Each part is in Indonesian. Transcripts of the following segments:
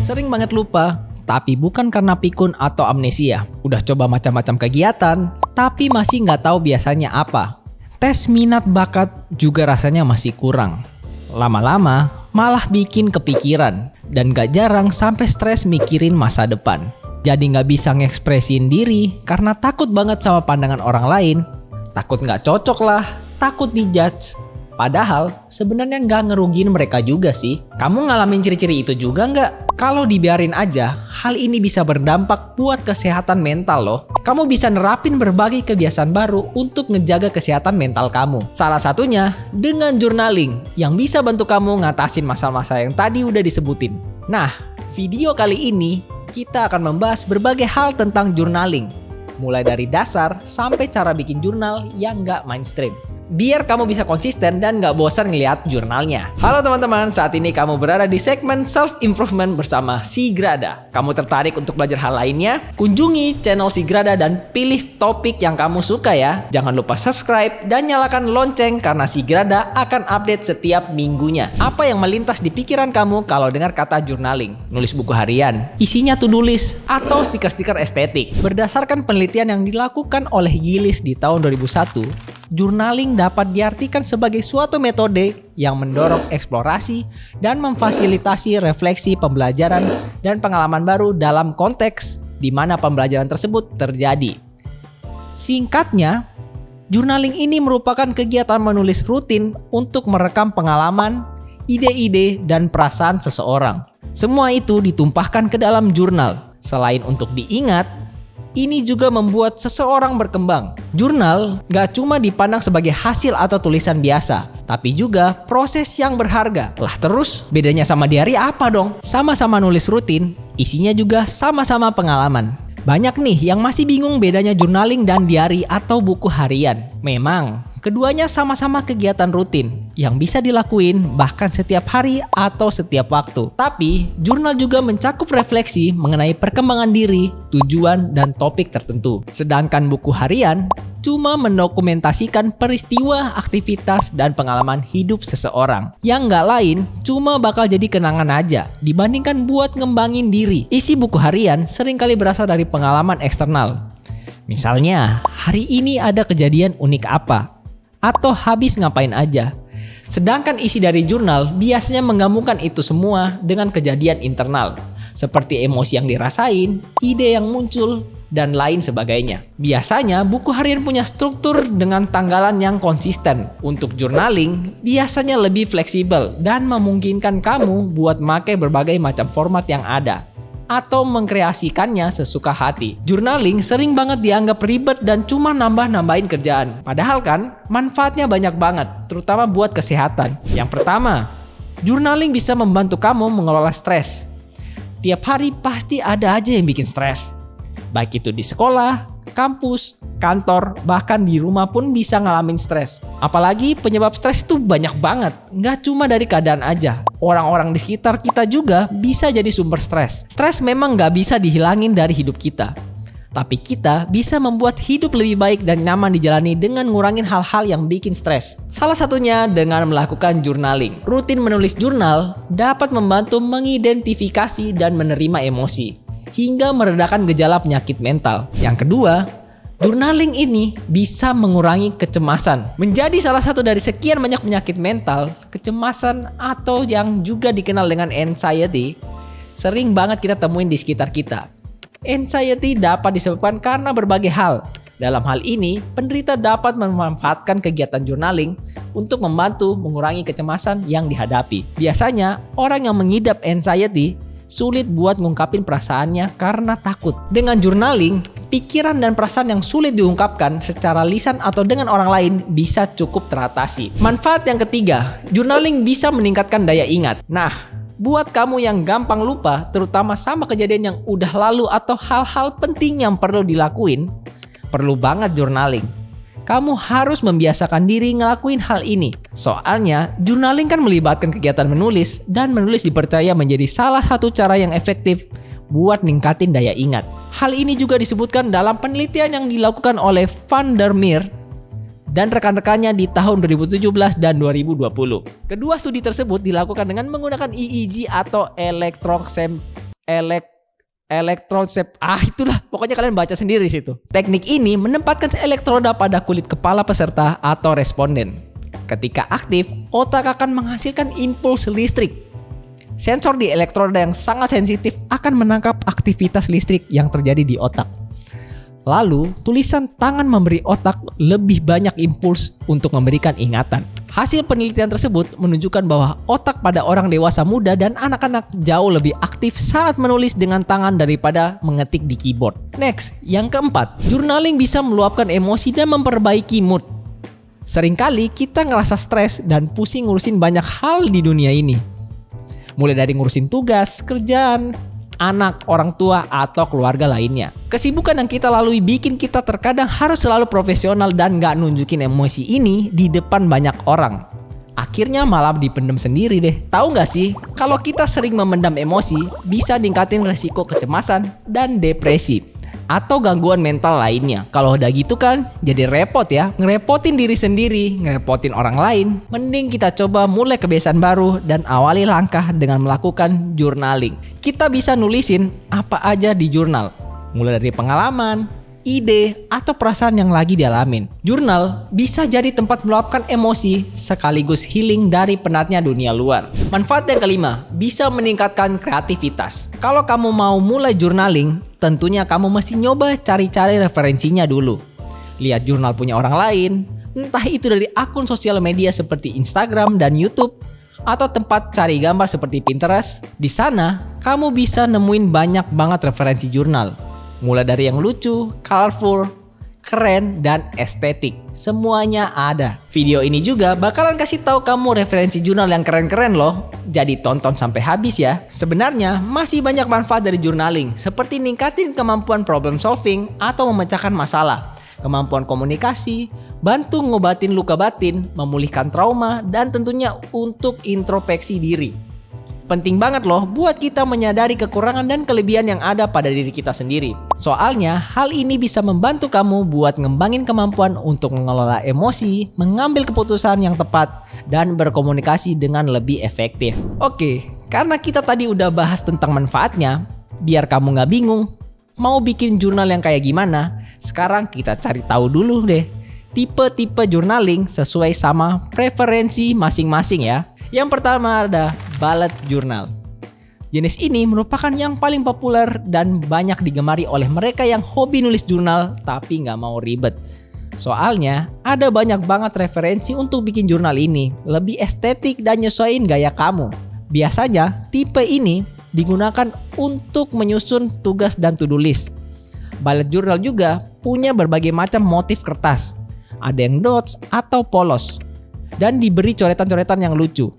Sering banget lupa, tapi bukan karena pikun atau amnesia. Udah coba macam-macam kegiatan, tapi masih nggak tahu biasanya apa. Tes minat bakat juga rasanya masih kurang. Lama-lama malah bikin kepikiran, dan gak jarang sampai stres mikirin masa depan. Jadi gak bisa ngekspresin diri karena takut banget sama pandangan orang lain. Takut gak cocok lah, takut dijudge. Padahal sebenarnya gak ngerugiin mereka juga sih. Kamu ngalamin ciri-ciri itu juga gak? Kalau dibiarin aja, hal ini bisa berdampak buat kesehatan mental loh. Kamu bisa nerapin berbagai kebiasaan baru untuk ngejaga kesehatan mental kamu. Salah satunya dengan journaling yang bisa bantu kamu ngatasin masa-masa yang tadi udah disebutin. Nah, video kali ini kita akan membahas berbagai hal tentang journaling. Mulai dari dasar sampai cara bikin jurnal yang gak mainstream. Biar kamu bisa konsisten dan gak bosan ngeliat jurnalnya. Halo teman-teman, saat ini kamu berada di segmen Self-Improvement bersama Si Grada. Kamu tertarik untuk belajar hal lainnya? Kunjungi channel Si Grada dan pilih topik yang kamu suka ya. Jangan lupa subscribe dan nyalakan lonceng karena Si Grada akan update setiap minggunya. Apa yang melintas di pikiran kamu kalau dengar kata journaling? Nulis buku harian, isinya to-do list, atau stiker-stiker estetik? Berdasarkan penelitian yang dilakukan oleh Gillies di tahun 2001, journaling dapat diartikan sebagai suatu metode yang mendorong eksplorasi dan memfasilitasi refleksi pembelajaran dan pengalaman baru dalam konteks di mana pembelajaran tersebut terjadi. Singkatnya, journaling ini merupakan kegiatan menulis rutin untuk merekam pengalaman, ide-ide, dan perasaan seseorang. Semua itu ditumpahkan ke dalam jurnal. Selain untuk diingat, ini juga membuat seseorang berkembang. Jurnal gak cuma dipandang sebagai hasil atau tulisan biasa, tapi juga proses yang berharga. Lah terus bedanya sama diary apa dong? Sama-sama nulis rutin, isinya juga sama-sama pengalaman. Banyak nih yang masih bingung bedanya journaling dan diary atau buku harian. Memang, keduanya sama-sama kegiatan rutin yang bisa dilakuin bahkan setiap hari atau setiap waktu. Tapi, jurnal juga mencakup refleksi mengenai perkembangan diri, tujuan, dan topik tertentu. Sedangkan buku harian cuma mendokumentasikan peristiwa, aktivitas, dan pengalaman hidup seseorang. Yang nggak lain, cuma bakal jadi kenangan aja dibandingkan buat ngembangin diri. Isi buku harian seringkali berasal dari pengalaman eksternal. Misalnya, hari ini ada kejadian unik apa? Atau habis ngapain aja. Sedangkan isi dari jurnal biasanya menggabungkan itu semua dengan kejadian internal, seperti emosi yang dirasain, ide yang muncul, dan lain sebagainya. Biasanya buku harian punya struktur dengan tanggalan yang konsisten. Untuk journaling biasanya lebih fleksibel dan memungkinkan kamu buat make berbagai macam format yang ada atau mengkreasikannya sesuka hati. Journaling sering banget dianggap ribet dan cuma nambah-nambahin kerjaan. Padahal kan manfaatnya banyak banget, terutama buat kesehatan. Yang pertama, journaling bisa membantu kamu mengelola stres. Tiap hari pasti ada aja yang bikin stres. Baik itu di sekolah, kampus, kantor, bahkan di rumah pun bisa ngalamin stres. Apalagi penyebab stres itu banyak banget. Nggak cuma dari keadaan aja. Orang-orang di sekitar kita juga bisa jadi sumber stres. Stres memang nggak bisa dihilangin dari hidup kita. Tapi kita bisa membuat hidup lebih baik dan nyaman dijalani dengan ngurangin hal-hal yang bikin stres. Salah satunya dengan melakukan journaling. Rutin menulis jurnal dapat membantu mengidentifikasi dan menerima emosi, hingga meredakan gejala penyakit mental. Yang kedua, journaling ini bisa mengurangi kecemasan. Menjadi salah satu dari sekian banyak penyakit mental, kecemasan atau yang juga dikenal dengan anxiety, sering banget kita temuin di sekitar kita. Anxiety dapat disebabkan karena berbagai hal. Dalam hal ini, penderita dapat memanfaatkan kegiatan journaling untuk membantu mengurangi kecemasan yang dihadapi. Biasanya, orang yang mengidap anxiety sulit buat ngungkapin perasaannya karena takut. Dengan journaling, pikiran dan perasaan yang sulit diungkapkan secara lisan atau dengan orang lain bisa cukup teratasi. Manfaat yang ketiga, journaling bisa meningkatkan daya ingat. Nah, buat kamu yang gampang lupa, terutama sama kejadian yang udah lalu atau hal-hal penting yang perlu dilakuin, perlu banget journaling. Kamu harus membiasakan diri ngelakuin hal ini. Soalnya, journaling kan melibatkan kegiatan menulis, dan menulis dipercaya menjadi salah satu cara yang efektif buat ningkatin daya ingat. Hal ini juga disebutkan dalam penelitian yang dilakukan oleh Van der Meer dan rekan-rekannya di tahun 2017 dan 2020. Kedua studi tersebut dilakukan dengan menggunakan EEG atau itulah, pokoknya kalian baca sendiri di situ. Teknik ini menempatkan elektroda pada kulit kepala peserta atau responden. Ketika aktif, otak akan menghasilkan impuls listrik. Sensor di elektroda yang sangat sensitif akan menangkap aktivitas listrik yang terjadi di otak. Lalu, tulisan tangan memberi otak lebih banyak impuls untuk memberikan ingatan. Hasil penelitian tersebut menunjukkan bahwa otak pada orang dewasa muda dan anak-anak jauh lebih aktif saat menulis dengan tangan daripada mengetik di keyboard. Next, yang keempat, journaling bisa meluapkan emosi dan memperbaiki mood. Seringkali kita ngerasa stres dan pusing ngurusin banyak hal di dunia ini. Mulai dari ngurusin tugas, kerjaan, anak, orang tua, atau keluarga lainnya. Kesibukan yang kita lalui bikin kita terkadang harus selalu profesional dan gak nunjukin emosi ini di depan banyak orang. Akhirnya malah dipendam sendiri deh. Tahu gak sih, kalau kita sering memendam emosi, bisa ningkatin resiko kecemasan dan depresi atau gangguan mental lainnya. Kalau udah gitu kan, jadi repot ya. Ngerepotin diri sendiri, ngerepotin orang lain. Mending kita coba mulai kebiasaan baru dan awali langkah dengan melakukan journaling. Kita bisa nulisin apa aja di jurnal. Mulai dari pengalaman, ide, atau perasaan yang lagi dialamin. Jurnal bisa jadi tempat meluapkan emosi sekaligus healing dari penatnya dunia luar. Manfaat yang kelima, bisa meningkatkan kreativitas. Kalau kamu mau mulai journaling, tentunya kamu mesti nyoba cari-cari referensinya dulu. Lihat jurnal punya orang lain, entah itu dari akun sosial media seperti Instagram dan YouTube, atau tempat cari gambar seperti Pinterest. Di sana, kamu bisa nemuin banyak banget referensi jurnal. Mulai dari yang lucu, colorful, keren, dan estetik. Semuanya ada. Video ini juga bakalan kasih tahu kamu referensi jurnal yang keren-keren loh. Jadi tonton sampai habis ya. Sebenarnya masih banyak manfaat dari journaling, seperti ningkatin kemampuan problem solving atau memecahkan masalah, kemampuan komunikasi, bantu ngobatin luka batin, memulihkan trauma, dan tentunya untuk introspeksi diri. Penting banget loh buat kita menyadari kekurangan dan kelebihan yang ada pada diri kita sendiri. Soalnya hal ini bisa membantu kamu buat ngembangin kemampuan untuk mengelola emosi, mengambil keputusan yang tepat, dan berkomunikasi dengan lebih efektif. Oke, karena kita tadi udah bahas tentang manfaatnya, biar kamu gak bingung mau bikin jurnal yang kayak gimana, sekarang kita cari tahu dulu deh tipe-tipe journaling sesuai sama preferensi masing-masing ya. Yang pertama ada bullet journal. Jenis ini merupakan yang paling populer dan banyak digemari oleh mereka yang hobi nulis jurnal tapi nggak mau ribet. Soalnya ada banyak banget referensi untuk bikin jurnal ini, lebih estetik dan nyesuaiin gaya kamu. Biasanya tipe ini digunakan untuk menyusun tugas dan to-do list. Bullet journal juga punya berbagai macam motif kertas. Ada yang dots atau polos, dan diberi coretan-coretan yang lucu.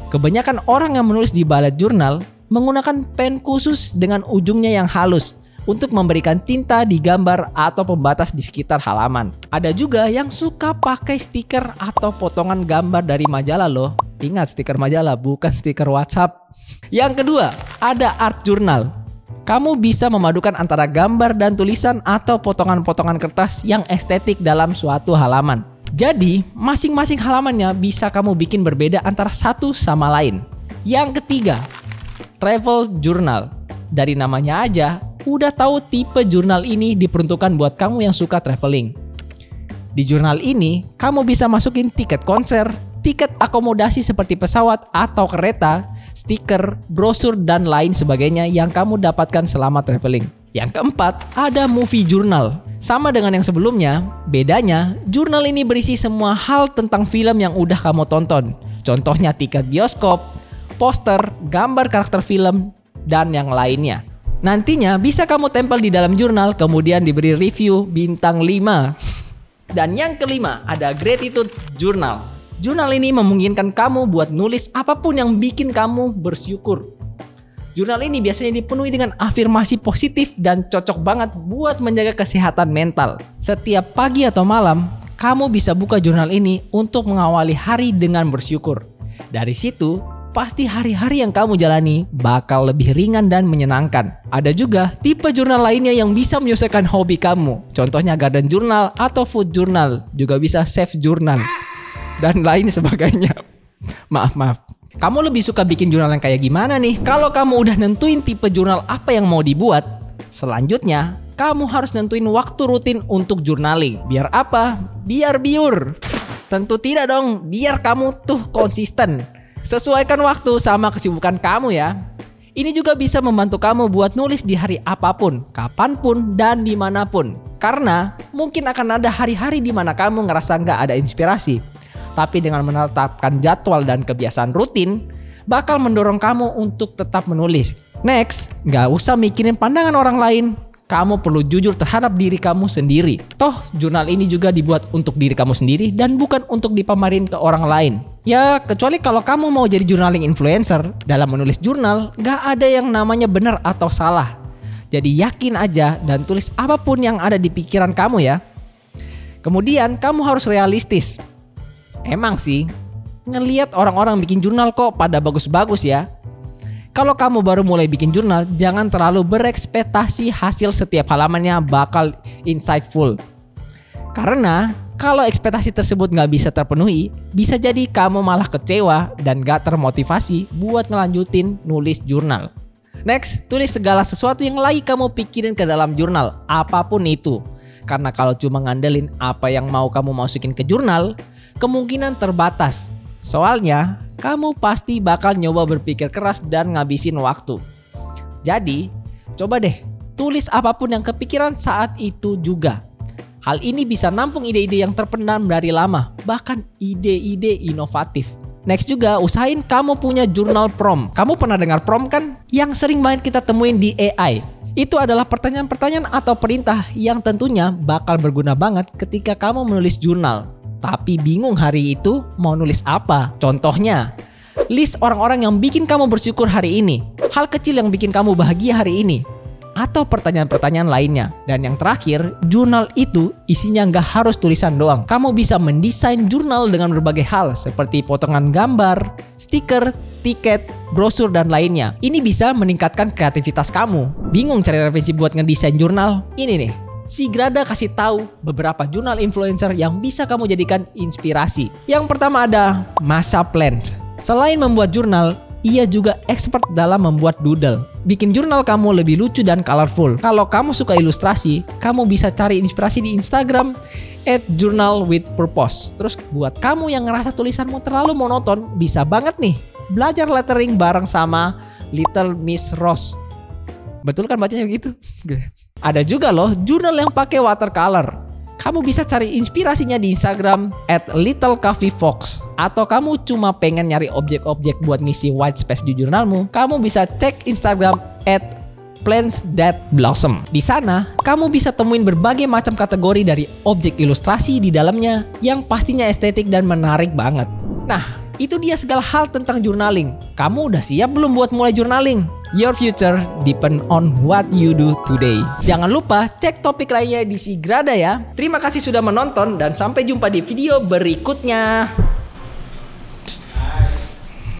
Kebanyakan orang yang menulis di bullet journal menggunakan pen khusus dengan ujungnya yang halus untuk memberikan tinta di gambar atau pembatas di sekitar halaman. Ada juga yang suka pakai stiker atau potongan gambar dari majalah loh. Ingat, stiker majalah bukan stiker WhatsApp. Yang kedua, ada art journal. Kamu bisa memadukan antara gambar dan tulisan atau potongan-potongan kertas yang estetik dalam suatu halaman. Jadi, masing-masing halamannya bisa kamu bikin berbeda antara satu sama lain. Yang ketiga, travel journal. Dari namanya aja, udah tahu tipe jurnal ini diperuntukkan buat kamu yang suka traveling. Di jurnal ini, kamu bisa masukin tiket konser, tiket akomodasi seperti pesawat atau kereta, stiker, brosur, dan lain sebagainya yang kamu dapatkan selama traveling. Yang keempat, ada movie journal. Sama dengan yang sebelumnya, bedanya jurnal ini berisi semua hal tentang film yang udah kamu tonton. Contohnya tiket bioskop, poster, gambar karakter film, dan yang lainnya. Nantinya bisa kamu tempel di dalam jurnal, kemudian diberi review bintang 5. Dan yang kelima, ada gratitude journal. Jurnal ini memungkinkan kamu buat nulis apapun yang bikin kamu bersyukur. Jurnal ini biasanya dipenuhi dengan afirmasi positif dan cocok banget buat menjaga kesehatan mental. Setiap pagi atau malam, kamu bisa buka jurnal ini untuk mengawali hari dengan bersyukur. Dari situ, pasti hari-hari yang kamu jalani bakal lebih ringan dan menyenangkan. Ada juga tipe jurnal lainnya yang bisa menyesuaikan hobi kamu. Contohnya garden journal atau food journal, juga bisa chef journal, dan lain sebagainya. Maaf. Kamu lebih suka bikin jurnal yang kayak gimana nih? Kalau kamu udah nentuin tipe jurnal apa yang mau dibuat, selanjutnya kamu harus nentuin waktu rutin untuk journaling. Biar apa? Biar biur. Tentu tidak dong, biar kamu tuh konsisten. Sesuaikan waktu sama kesibukan kamu ya. Ini juga bisa membantu kamu buat nulis di hari apapun, kapanpun, dan dimanapun. Karena mungkin akan ada hari-hari di mana kamu ngerasa nggak ada inspirasi. Tapi dengan menetapkan jadwal dan kebiasaan rutin, bakal mendorong kamu untuk tetap menulis. Next, nggak usah mikirin pandangan orang lain. Kamu perlu jujur terhadap diri kamu sendiri. Toh, jurnal ini juga dibuat untuk diri kamu sendiri dan bukan untuk dipamerin ke orang lain. Ya, kecuali kalau kamu mau jadi journaling influencer. Dalam menulis jurnal, nggak ada yang namanya benar atau salah. Jadi yakin aja dan tulis apapun yang ada di pikiran kamu ya. Kemudian, kamu harus realistis. Emang sih, ngelihat orang-orang bikin jurnal kok pada bagus-bagus ya. Kalau kamu baru mulai bikin jurnal, jangan terlalu berekspektasi hasil setiap halamannya bakal insightful. Karena kalau ekspektasi tersebut nggak bisa terpenuhi, bisa jadi kamu malah kecewa dan gak termotivasi buat ngelanjutin nulis jurnal. Next, tulis segala sesuatu yang lagi kamu pikirin ke dalam jurnal, apapun itu. Karena kalau cuma ngandelin apa yang mau kamu masukin ke jurnal, kemungkinan terbatas. Soalnya, kamu pasti bakal nyoba berpikir keras dan ngabisin waktu. Jadi, coba deh tulis apapun yang kepikiran saat itu juga. Hal ini bisa nampung ide-ide yang terpendam dari lama, bahkan ide-ide inovatif. Next juga, usahain kamu punya jurnal prompt. Kamu pernah dengar prompt kan? Yang sering banget kita temuin di AI. Itu adalah pertanyaan-pertanyaan atau perintah yang tentunya bakal berguna banget ketika kamu menulis jurnal. Tapi bingung hari itu mau nulis apa. Contohnya, list orang-orang yang bikin kamu bersyukur hari ini. Hal kecil yang bikin kamu bahagia hari ini. Atau pertanyaan-pertanyaan lainnya. Dan yang terakhir, jurnal itu isinya nggak harus tulisan doang. Kamu bisa mendesain jurnal dengan berbagai hal seperti potongan gambar, stiker, tiket, brosur, dan lainnya. Ini bisa meningkatkan kreativitas kamu. Bingung cari referensi buat ngedesain jurnal? Ini nih. Si Grada kasih tahu beberapa jurnal influencer yang bisa kamu jadikan inspirasi. Yang pertama ada Masha Plants. Selain membuat jurnal, ia juga expert dalam membuat doodle. Bikin jurnal kamu lebih lucu dan colorful. Kalau kamu suka ilustrasi, kamu bisa cari inspirasi di Instagram @journalwithpurpose. Terus buat kamu yang ngerasa tulisanmu terlalu monoton, bisa banget nih belajar lettering bareng sama Little Miss Rose. Betul kan bacanya begitu? Ada juga loh jurnal yang pakai watercolor. Kamu bisa cari inspirasinya di Instagram @littlecoffeefox. Atau kamu cuma pengen nyari objek-objek buat ngisi white space di jurnalmu, kamu bisa cek Instagram @plants.blossom. Di sana, kamu bisa temuin berbagai macam kategori dari objek ilustrasi di dalamnya yang pastinya estetik dan menarik banget. Nah, itu dia segala hal tentang journaling. Kamu udah siap belum buat mulai journaling? Your future depend on what you do today. Jangan lupa cek topik lainnya di Si Grada ya. Terima kasih sudah menonton dan sampai jumpa di video berikutnya.